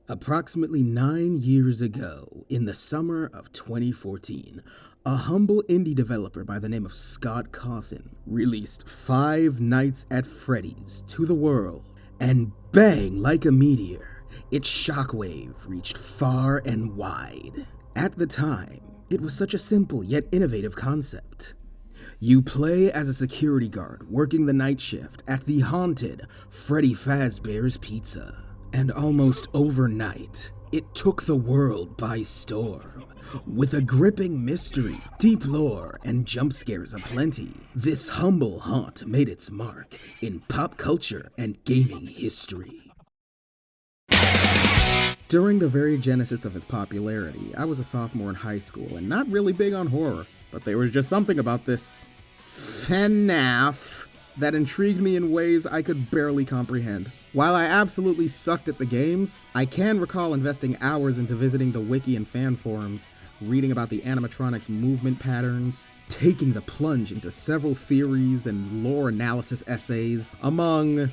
Approximately 9 years ago, in the summer of 2014, a humble indie developer by the name of Scott Cawthon released Five Nights at Freddy's to the world, and bang, like a meteor, its shockwave reached far and wide. At the time, it was such a simple yet innovative concept. You play as a security guard working the night shift at the haunted Freddy Fazbear's Pizza. And almost overnight, it took the world by storm. With a gripping mystery, deep lore, and jump scares aplenty, this humble haunt made its mark in pop culture and gaming history. During the very genesis of its popularity, I was a sophomore in high school and not really big on horror, but there was just something about this FNAF that intrigued me in ways I could barely comprehend. While I absolutely sucked at the games, I can recall investing hours into visiting the wiki and fan forums, reading about the animatronics' movement patterns, taking the plunge into several theories and lore analysis essays, among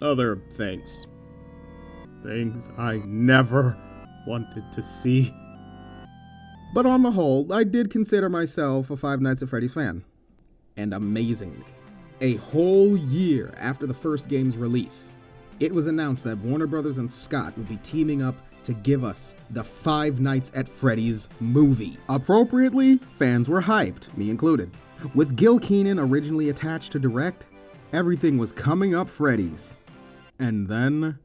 other things. Things I never wanted to see. But on the whole, I did consider myself a Five Nights at Freddy's fan. And amazingly, a whole year after the first game's release, it was announced that Warner Brothers and Scott would be teaming up to give us the Five Nights at Freddy's movie. Appropriately, fans were hyped, me included. With Gil Kenan originally attached to direct, everything was coming up Freddy's. And then,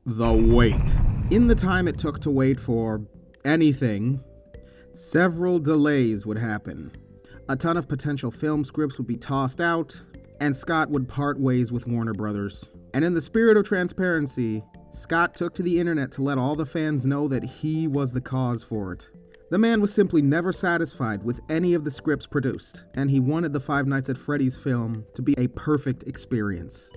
the wait. In the time it took to wait for anything, several delays would happen. A ton of potential film scripts would be tossed out, and Scott would part ways with Warner Brothers. And in the spirit of transparency, Scott took to the internet to let all the fans know that he was the cause for it. The man was simply never satisfied with any of the scripts produced, and he wanted the Five Nights at Freddy's film to be a perfect experience.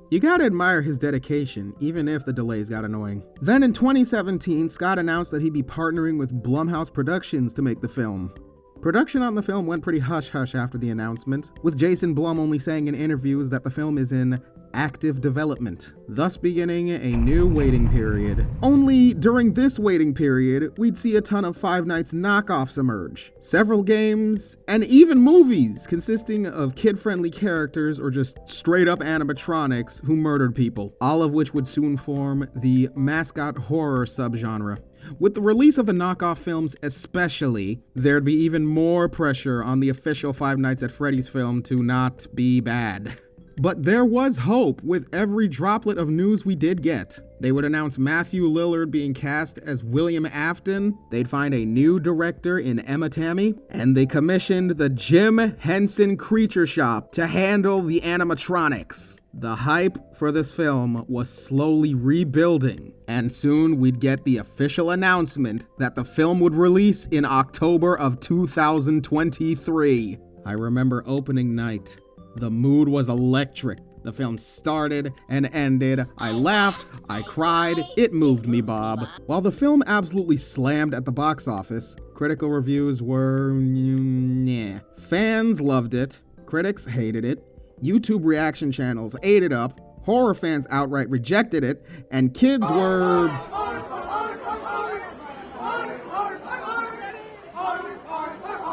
You gotta admire his dedication, even if the delays got annoying. Then in 2017, Scott announced that he'd be partnering with Blumhouse Productions to make the film. Production on the film went pretty hush-hush after the announcement, with Jason Blum only saying in interviews that the film is in active development, thus beginning a new waiting period. Only during this waiting period, we'd see a ton of Five Nights knockoffs emerge. Several games, and even movies consisting of kid-friendly characters or just straight-up animatronics who murdered people, all of which would soon form the mascot horror subgenre. With the release of the knockoff films especially, there'd be even more pressure on the official Five Nights at Freddy's film to not be bad. But there was hope with every droplet of news we did get. They would announce Matthew Lillard being cast as William Afton, they'd find a new director in Emma Tammy, and they commissioned the Jim Henson Creature Shop to handle the animatronics. The hype for this film was slowly rebuilding, and soon we'd get the official announcement that the film would release in October of 2023. I remember opening night. The mood was electric. The film started and ended. I laughed, I cried, it moved me, Bob. While the film absolutely slammed at the box office, critical reviews were nah. Fans loved it, critics hated it, YouTube reaction channels ate it up, horror fans outright rejected it, and kids were...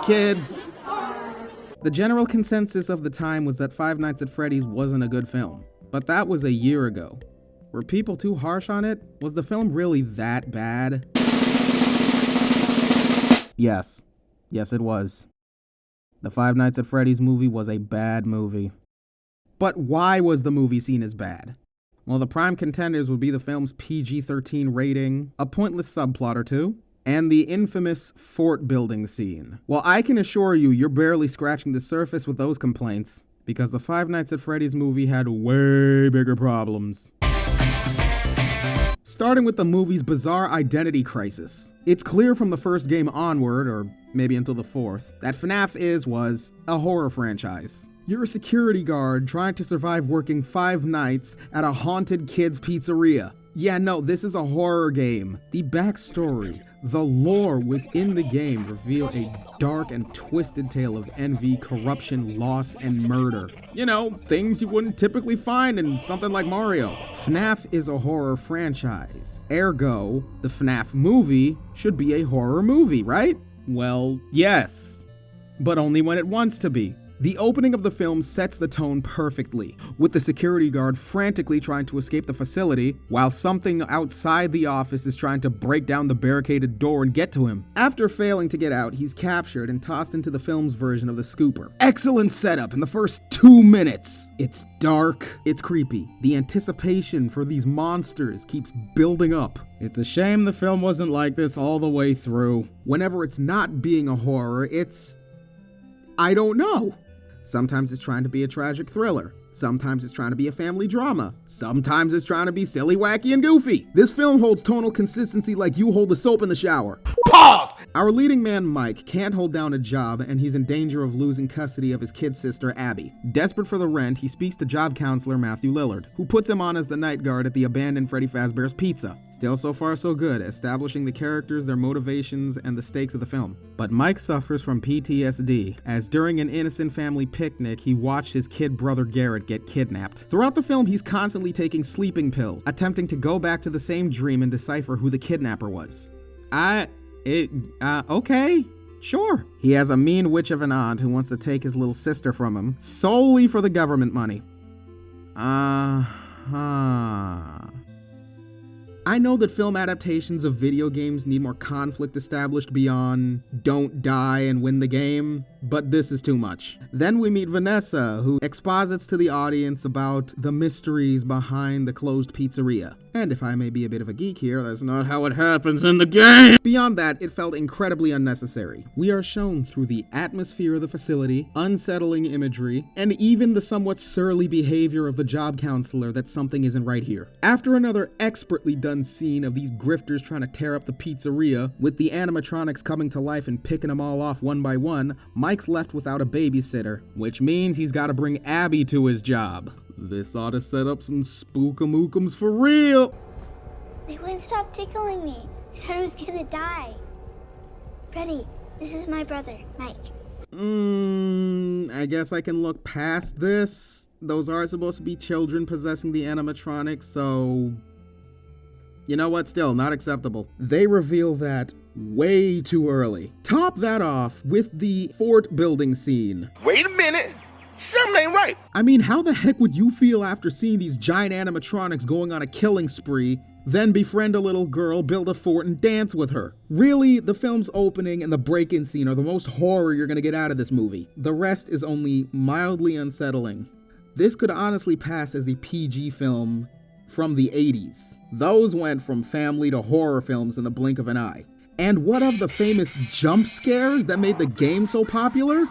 kids. The general consensus of the time was that Five Nights at Freddy's wasn't a good film. But that was a year ago. Were people too harsh on it? Was the film really that bad? Yes. Yes, it was. The Five Nights at Freddy's movie was a bad movie. But why was the movie seen as bad? Well, the prime contenders would be the film's PG-13 rating, a pointless subplot or two, and the infamous fort building scene. Well, I can assure you, you're barely scratching the surface with those complaints, because the Five Nights at Freddy's movie had way bigger problems. Starting with the movie's bizarre identity crisis. It's clear from the first game onward, or maybe until the fourth, that FNAF was a horror franchise. You're a security guard trying to survive working 5 nights at a haunted kids' pizzeria. Yeah, no, this is a horror game. The backstory, the lore within the game reveal a dark and twisted tale of envy, corruption, loss, and murder. You know, things you wouldn't typically find in something like Mario. FNAF is a horror franchise. Ergo, the FNAF movie should be a horror movie, right? Well, yes. But only when it wants to be. The opening of the film sets the tone perfectly, with the security guard frantically trying to escape the facility, while something outside the office is trying to break down the barricaded door and get to him. After failing to get out, he's captured and tossed into the film's version of the scooper. Excellent setup in the first 2 minutes. It's dark, it's creepy. The anticipation for these monsters keeps building up. It's a shame the film wasn't like this all the way through. Whenever it's not being a horror, I don't know. Sometimes it's trying to be a tragic thriller. Sometimes it's trying to be a family drama. Sometimes it's trying to be silly, wacky, and goofy. This film holds tonal consistency like you hold the soap in the shower. Pause! Our leading man, Mike, can't hold down a job and he's in danger of losing custody of his kid sister, Abby. Desperate for the rent, he speaks to job counselor Matthew Lillard, who puts him on as the night guard at the abandoned Freddy Fazbear's Pizza. Still so far so good, establishing the characters, their motivations, and the stakes of the film. But Mike suffers from PTSD, as during an innocent family picnic, he watched his kid brother Garrett get kidnapped. Throughout the film, he's constantly taking sleeping pills, attempting to go back to the same dream and decipher who the kidnapper was. Okay. Sure. He has a mean witch of an aunt who wants to take his little sister from him, solely for the government money. I know that film adaptations of video games need more conflict established beyond don't die and win the game, but this is too much. Then we meet Vanessa, who exposits to the audience about the mysteries behind the closed pizzeria. And if I may be a bit of a geek here, that's not how it happens in the game! Beyond that, it felt incredibly unnecessary. We are shown through the atmosphere of the facility, unsettling imagery, and even the somewhat surly behavior of the job counselor that something isn't right here. After another expertly done scene of these grifters trying to tear up the pizzeria, with the animatronics coming to life and picking them all off one by one, Mike's left without a babysitter, which means he's gotta bring Abby to his job. This ought to set up some spookamookums for real! They wouldn't stop tickling me. They said I was gonna die. Freddy, this is my brother, Mike. I guess I can look past this. Those are supposed to be children possessing the animatronics, so... You know what? Still, not acceptable. They reveal that way too early. Top that off with the fort building scene. Wait a minute. Something ain't right. I mean, how the heck would you feel after seeing these giant animatronics going on a killing spree, then befriend a little girl, build a fort, and dance with her? Really, the film's opening and the break-in scene are the most horror you're gonna get out of this movie. The rest is only mildly unsettling. This could honestly pass as the PG film from the 80s. Those went from family to horror films in the blink of an eye. And what of the famous jump scares that made the game so popular?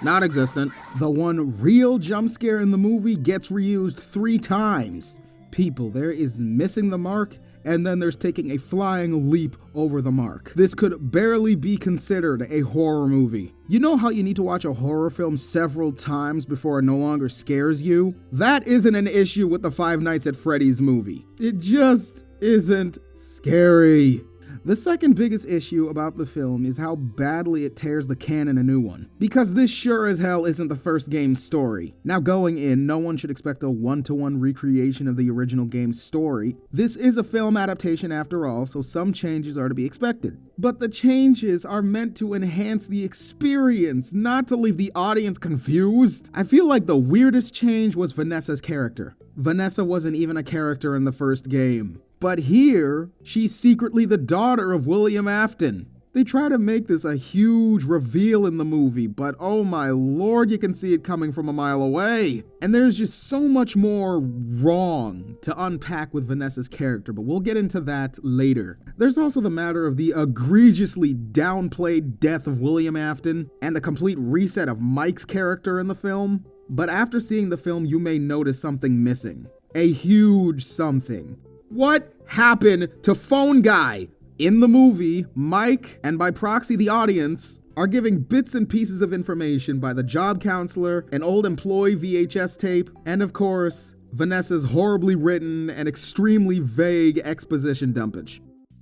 Non-existent. The one real jump scare in the movie gets reused 3 times. People, there is missing the mark, and then there's taking a flying leap over the mark. This could barely be considered a horror movie. You know how you need to watch a horror film several times before it no longer scares you? That isn't an issue with the Five Nights at Freddy's movie. It just isn't scary. The second biggest issue about the film is how badly it tears the canon a new one. Because this sure as hell isn't the first game's story. Now going in, no one should expect a one-to-one recreation of the original game's story. This is a film adaptation after all, so some changes are to be expected. But the changes are meant to enhance the experience, not to leave the audience confused. I feel like the weirdest change was Vanessa's character. Vanessa wasn't even a character in the first game. But here, she's secretly the daughter of William Afton. They try to make this a huge reveal in the movie, but oh my lord, you can see it coming from a mile away. And there's just so much more wrong to unpack with Vanessa's character, but we'll get into that later. There's also the matter of the egregiously downplayed death of William Afton and the complete reset of Mike's character in the film. But after seeing the film, you may notice something missing. A huge something. What happened to Phone Guy? In the movie, Mike, and by proxy the audience, are giving bits and pieces of information by the job counselor, an old employee VHS tape, and of course, Vanessa's horribly written and extremely vague exposition dumpage.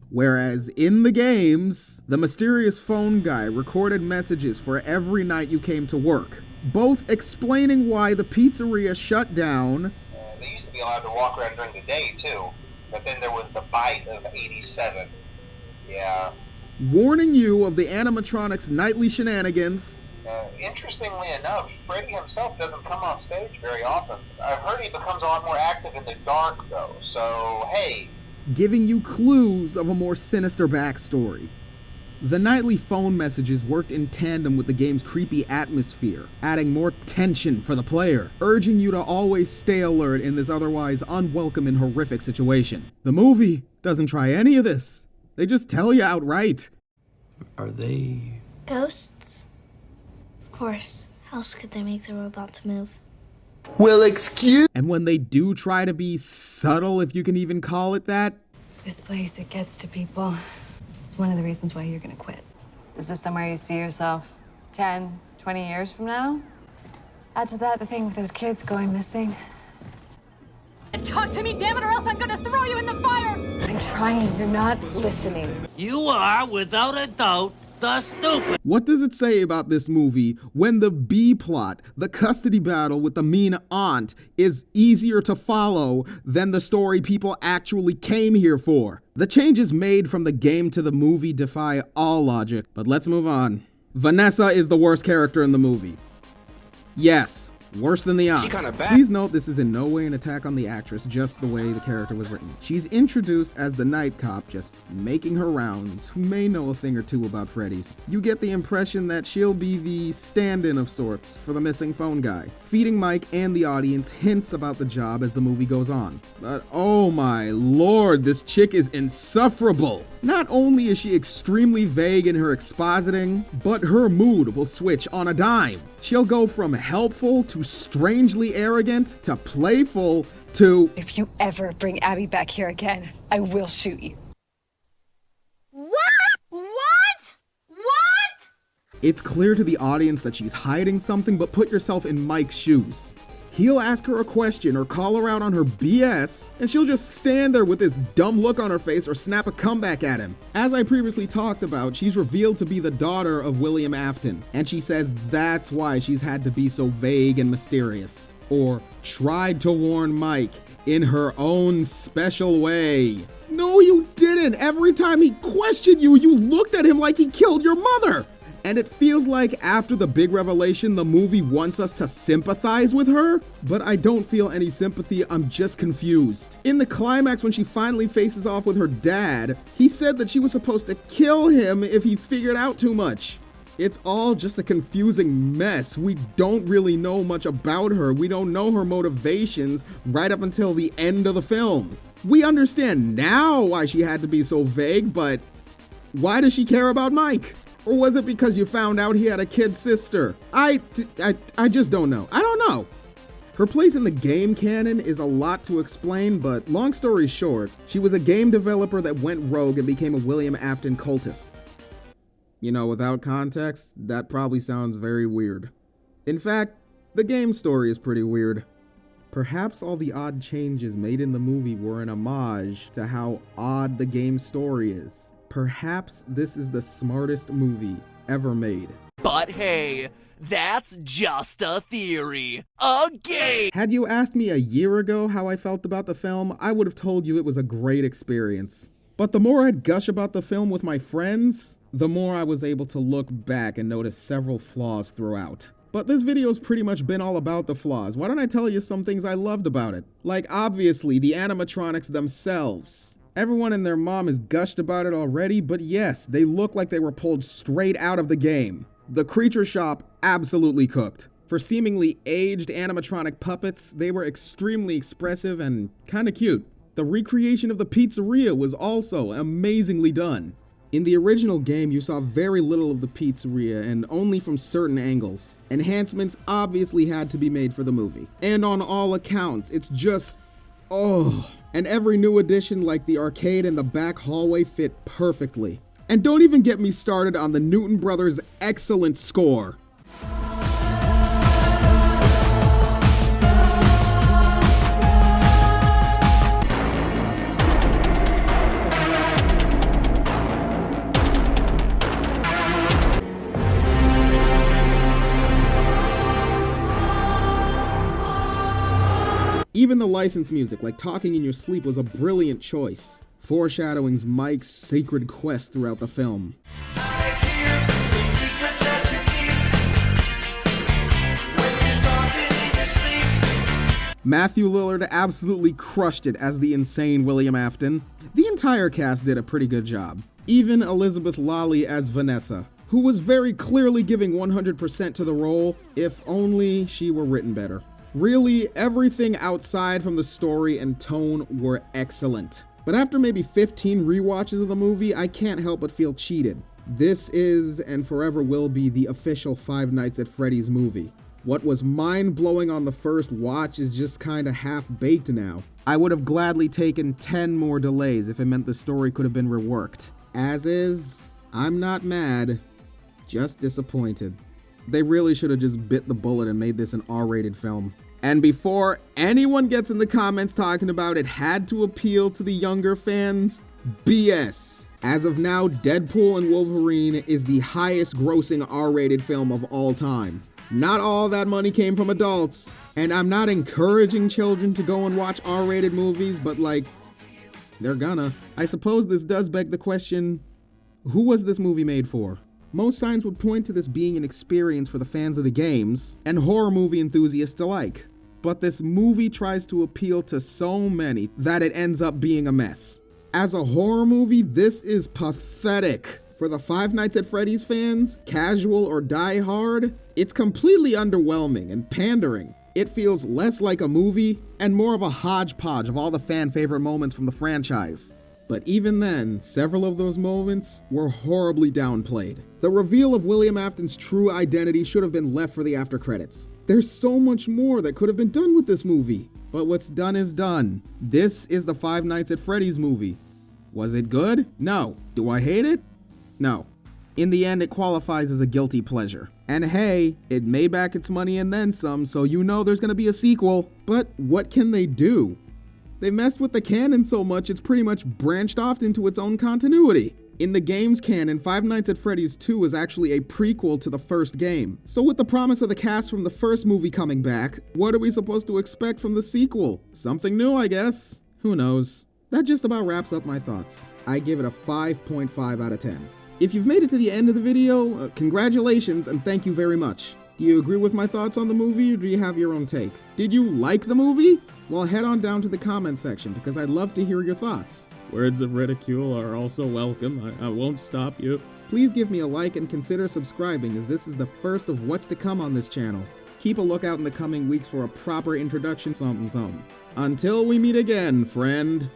Whereas in the games, the mysterious phone guy recorded messages for every night you came to work, both explaining why the pizzeria shut down. They used to be allowed to walk around during the day too, but then there was the bite of '87. Yeah. Warning you of the animatronics' nightly shenanigans. Interestingly enough, Freddy himself doesn't come off stage very often. I've heard he becomes a lot more active in the dark though, so hey. Giving you clues of a more sinister backstory. The nightly phone messages worked in tandem with the game's creepy atmosphere, adding more tension for the player, urging you to always stay alert in this otherwise unwelcome and horrific situation. The movie doesn't try any of this. They just tell you outright. Are they... Ghosts? Of course. How else could they make the robots move? Well, excuse. And when they do try to be subtle, if you can even call it that, This place, it gets to people. It's one of the reasons why you're gonna quit. Is this somewhere you see yourself 10, 20 years from now? Add to that the thing with those kids going missing. And talk to me, damn it, or else I'm gonna throw you in the fire! I'm trying, you're not listening. You are, without a doubt, the stupid. what does it say about this movie when the B plot, the custody battle with the mean aunt, is easier to follow than the story people actually came here for? The changes made from the game to the movie defy all logic, but let's move on. Vanessa is the worst character in the movie. Yes, worse than the aunt. She kinda bad. Please note this is in no way an attack on the actress, just the way the character was written. She's introduced as the night cop, just making her rounds, who may know a thing or two about Freddy's. You get the impression that she'll be the stand-in of sorts for the missing phone guy, feeding Mike and the audience hints about the job as the movie goes on. But oh my lord, this chick is insufferable! Not only is she extremely vague in her expositing, but her mood will switch on a dime. She'll go from helpful to strangely arrogant to playful to... If you ever bring Abby back here again, I will shoot you. What? What? It's clear to the audience that she's hiding something, but put yourself in Mike's shoes. He'll ask her a question or call her out on her BS, and she'll just stand there with this dumb look on her face or snap a comeback at him. As I previously talked about, she's revealed to be the daughter of William Afton, and she says that's why she's had to be so vague and mysterious. Or tried to warn Mike in her own special way. No, you didn't! Every time he questioned you, you looked at him like he killed your mother! And it feels like after the big revelation, the movie wants us to sympathize with her, but I don't feel any sympathy, I'm just confused. In the climax, when she finally faces off with her dad, he said that she was supposed to kill him if he figured out too much. It's all just a confusing mess. We don't really know much about her. We don't know her motivations right up until the end of the film. We understand now why she had to be so vague, but why does she care about Mike? Or was it because you found out he had a kid sister? I just don't know. I don't know. Her place in the game canon is a lot to explain, but long story short, she was a game developer that went rogue and became a William Afton cultist. You know, without context, that probably sounds very weird. In fact, the game story is pretty weird. Perhaps all the odd changes made in the movie were an homage to how odd the game story is. Perhaps this is the smartest movie ever made. But hey, that's just a theory. A game! Had you asked me a year ago how I felt about the film, I would have told you it was a great experience. But the more I'd gush about the film with my friends, the more I was able to look back and notice several flaws throughout. But this video's pretty much been all about the flaws. Why don't I tell you some things I loved about it? Like, obviously, the animatronics themselves. Everyone and their mom has gushed about it already, but yes, they look like they were pulled straight out of the game. The creature shop absolutely cooked. For seemingly aged animatronic puppets, they were extremely expressive and kinda cute. The recreation of the pizzeria was also amazingly done. In the original game, you saw very little of the pizzeria and only from certain angles. Enhancements obviously had to be made for the movie. And on all accounts, it's just, oh. And every new addition like the arcade and the back hallway fit perfectly. And don't even get me started on the Newton Brothers' excellent score. Even the license music, like Talking in Your Sleep, was a brilliant choice, foreshadowing Mike's sacred quest throughout the film. Matthew Lillard absolutely crushed it as the insane William Afton. The entire cast did a pretty good job. Even Elizabeth Lally as Vanessa, who was very clearly giving 100% to the role, if only she were written better. Really, everything outside from the story and tone were excellent. But after maybe 15 rewatches of the movie, I can't help but feel cheated. This is, and forever will be, the official Five Nights at Freddy's movie. What was mind-blowing on the first watch is just kinda half-baked now. I would have gladly taken 10 more delays if it meant the story could have been reworked. As is, I'm not mad, just disappointed. They really should have just bit the bullet and made this an R-rated film. And before anyone gets in the comments talking about it had to appeal to the younger fans, BS. As of now, Deadpool and Wolverine is the highest grossing R-rated film of all time. Not all that money came from adults, and I'm not encouraging children to go and watch R-rated movies, but like, they're gonna. I suppose this does beg the question, who was this movie made for? Most signs would point to this being an experience for the fans of the games, and horror movie enthusiasts alike. But this movie tries to appeal to so many that it ends up being a mess. As a horror movie, this is pathetic. For the Five Nights at Freddy's fans, casual or die-hard, it's completely underwhelming and pandering. It feels less like a movie and more of a hodgepodge of all the fan-favorite moments from the franchise. But even then, several of those moments were horribly downplayed. The reveal of William Afton's true identity should have been left for the after credits. There's so much more that could have been done with this movie. But what's done is done. This is the Five Nights at Freddy's movie. Was it good? No. Do I hate it? No. In the end, it qualifies as a guilty pleasure. And hey, it made back its money and then some, so you know there's gonna be a sequel. But what can they do? They messed with the canon so much it's pretty much branched off into its own continuity. In the game's canon, Five Nights at Freddy's 2 is actually a prequel to the first game. So with the promise of the cast from the first movie coming back, what are we supposed to expect from the sequel? Something new, I guess. Who knows? That just about wraps up my thoughts. I give it a 5.5 out of 10. If you've made it to the end of the video, congratulations and thank you very much. Do you agree with my thoughts on the movie or do you have your own take? Did you like the movie? Well, head on down to the comment section because I'd love to hear your thoughts. Words of ridicule are also welcome. I won't stop you. Please give me a like and consider subscribing as this is the first of what's to come on this channel. Keep a lookout in the coming weeks for a proper introduction something. Until we meet again, friend.